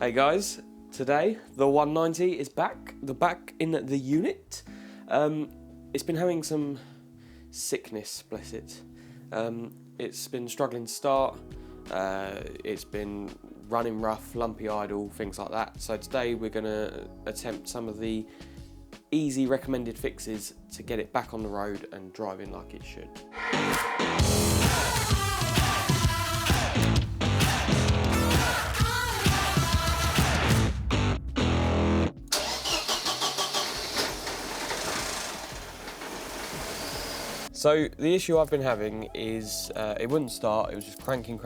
Hey guys, today the 190 is back. The back in the unit. It's been having some sickness, bless it. It's been struggling to start. It's been running rough, lumpy idle, things like that. So today we're going to attempt some of the easy recommended fixes to get it back on the road and driving like it should. So the issue I've been having is it wouldn't start, it was just cranking,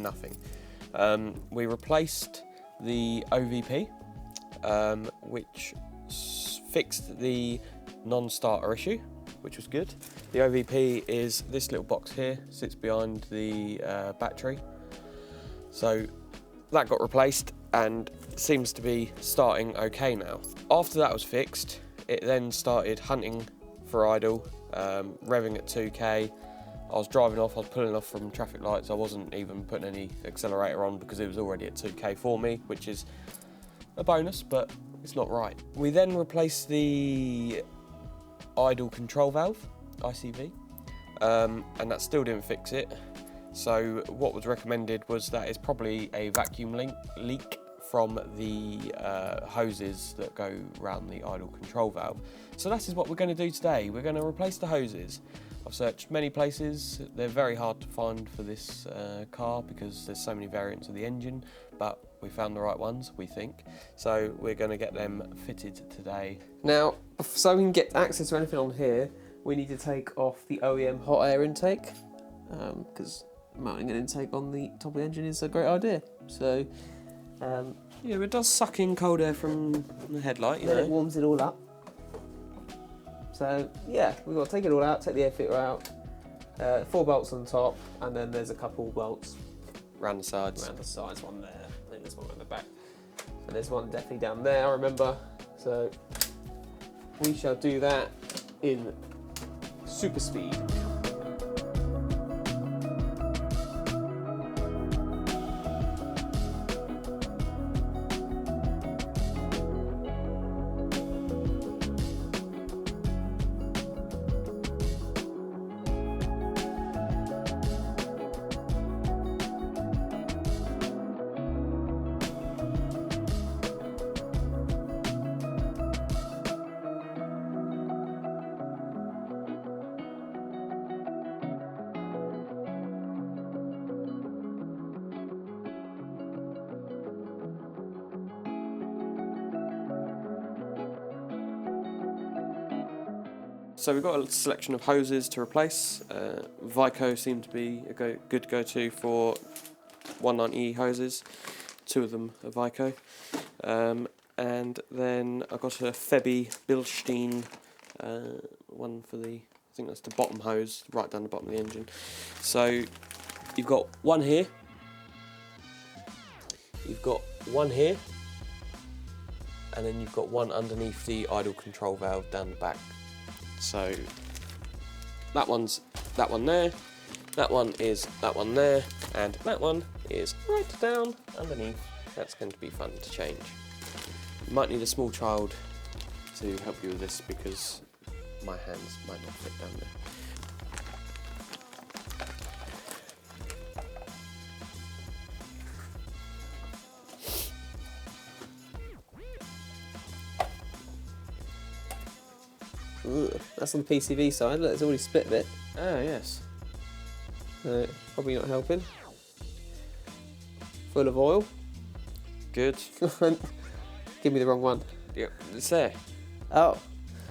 nothing. We replaced the OVP, which fixed the non-starter issue, which was good. The OVP is this little box here, sits behind the battery. So that got replaced and seems to be starting okay now. After that was fixed, it then started hunting for idle, revving at 2k. I was driving off, I was pulling off from traffic lights. I wasn't even putting any accelerator on because it was already at 2k for me, which is a bonus, but it's not right. We then replaced the idle control valve, ICV, and that still didn't fix it. So what was recommended was that it's probably a vacuum leak from the hoses that go around the idle control valve. So that is what we're going to do today. We're going to replace the hoses. I've searched many places. They're very hard to find for this car because there's so many variants of the engine, but we found the right ones, we think. So we're going to get them fitted today. Now, so we can get access to anything on here, we need to take off the OEM hot air intake, because mounting an intake on the top of the engine is a great idea. So yeah, it does suck in cold air from the headlight, you know. It warms it all up. So yeah, we've got to take it all out, take the air filter out, 4 bolts on top, and then there's a couple bolts Around the sides. around the sides, one there, I think there's one at the back. And there's one definitely down there, I remember. So we shall do that in super speed. So we've got a selection of hoses to replace. Vico seemed to be a good go-to for 190E hoses. 2 of them are Vico. And then I've got a Febby Bilstein one for the, I think that's the bottom hose, right down the bottom of the engine. So you've got one here. You've got one here. And then you've got one underneath the idle control valve down the back. So that one's that one there, that one is that one there, and that one is right down underneath. That's going to be fun to change. You might need a small child to help you with this because my hands might not fit down there. Ugh, that's on the PCV side, look, it's already split a bit. Oh, yes. Probably not helping. Full of oil. Good. Give me the wrong one. Yep, it's there. Oh.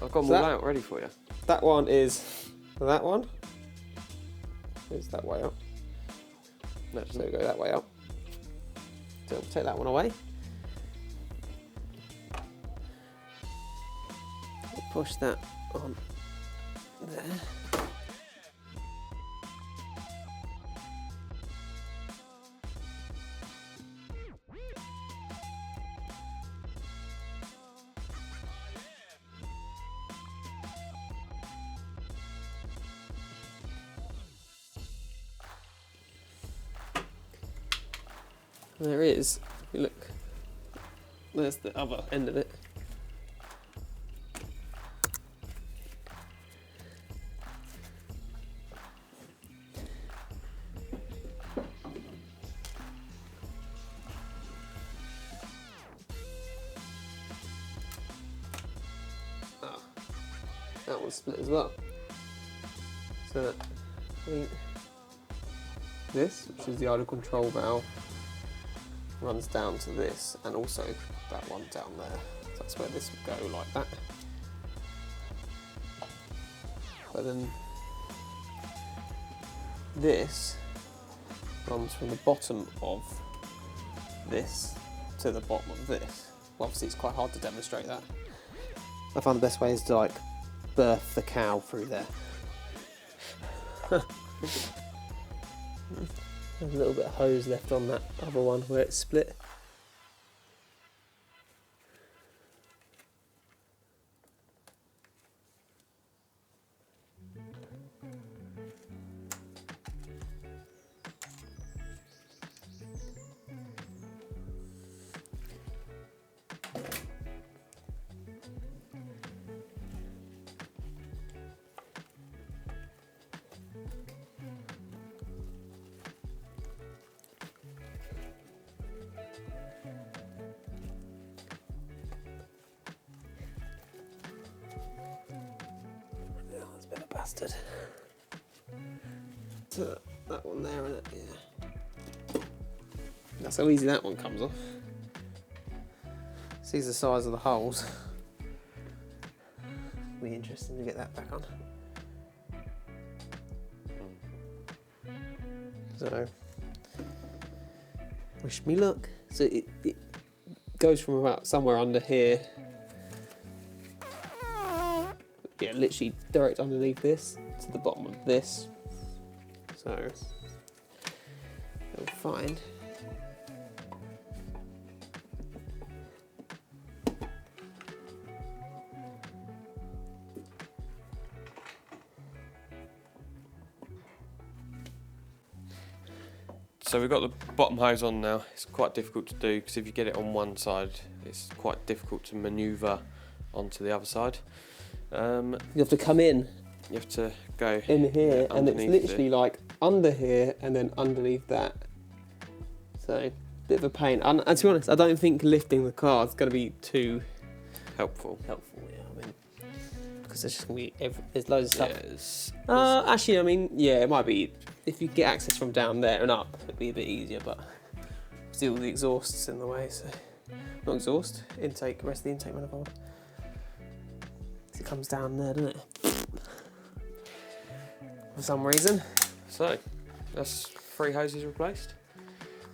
I've got them So all out ready for you. That one is that one. It's that way up. No, So go that way up. So we'll take that one away. We'll push that on there. There is, look, there's the other end of it. Oh, that one's split as well. So, I think this, which is the idle control valve, runs down to this, and also that one down there. So that's where this would go, like that. But then this runs from the bottom of this to the bottom of this. Well, obviously it's quite hard to demonstrate that. I find the best way is to like birth the cow through there. There's a little bit of hose left on that other one where it's split. Bastard. So that one there, isn't it? Yeah. That's how easy that one comes off. See the size of the holes. Be interesting to get that back on. So, wish me luck. So it goes from about somewhere under here. Yeah, literally direct underneath this to the bottom of this. So you'll find So we've got the bottom hose on now. It's quite difficult to do because if you get it on one side, it's quite difficult to manoeuvre onto the other side. you have to come in. You have to go in here, and it's literally it. like under here and then underneath that. So, bit of a pain. And to be honest, I don't think lifting the car is going to be too helpful. Yeah, I mean, because there's just going to be there's loads of stuff. Yeah, actually, I mean, yeah, it might be if you get access from down there and up, it'd be a bit easier. But still, the exhaust's in the way. So, not exhaust, intake. Rest of the intake manifold. It comes down there, doesn't it? For some reason. So, that's 3 hoses replaced.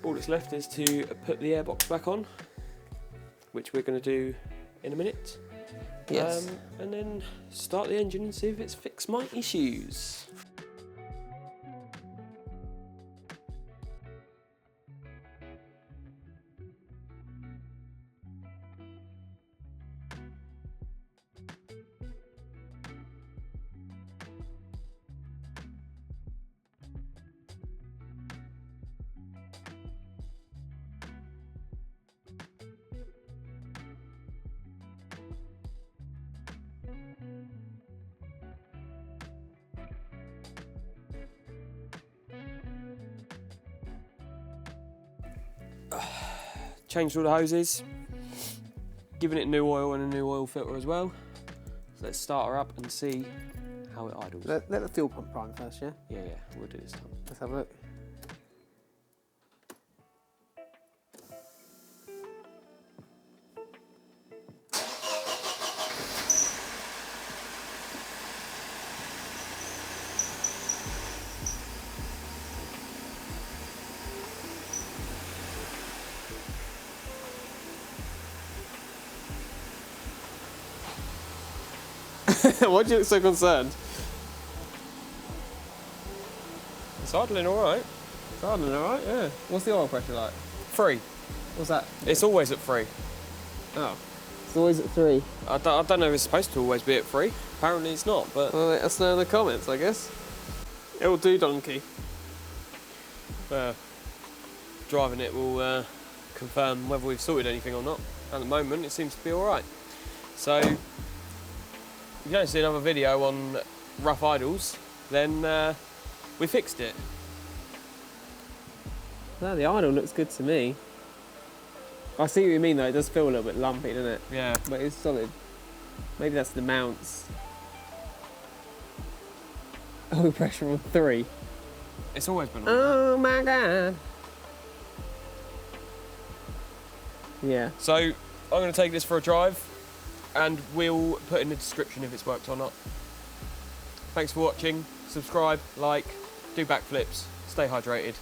All that's left is to put the airbox back on, which we're going to do in a minute. Yes. And then start the engine and see if it's fixed my issues. Changed all the hoses, given it new oil and a new oil filter as well. So let's start her up and see how it idles. Let the fuel pump prime first, yeah? Yeah, we'll do this time. Let's have a look. Why do you look so concerned? It's idling all right. It's idling all right, yeah. What's the oil pressure like? 3. What's that? It's always at 3. Oh. It's always at 3. I don't know if it's supposed to always be at 3. Apparently it's not, but... Well, let us know in the comments, I guess. It'll do, donkey. driving it will confirm whether we've sorted anything or not. At the moment, it seems to be all right. So, if you don't see another video on rough idles, then we fixed it. Well, the idle looks good to me. I see what you mean though, it does feel a little bit lumpy, doesn't it? Yeah. But it's solid. Maybe that's the mounts. Oh, pressure on 3. It's always been on. Oh my god. Yeah. So, I'm going to take this for a drive, and we'll put in the description if it's worked or not. Thanks for watching. Subscribe, like, do backflips, stay hydrated.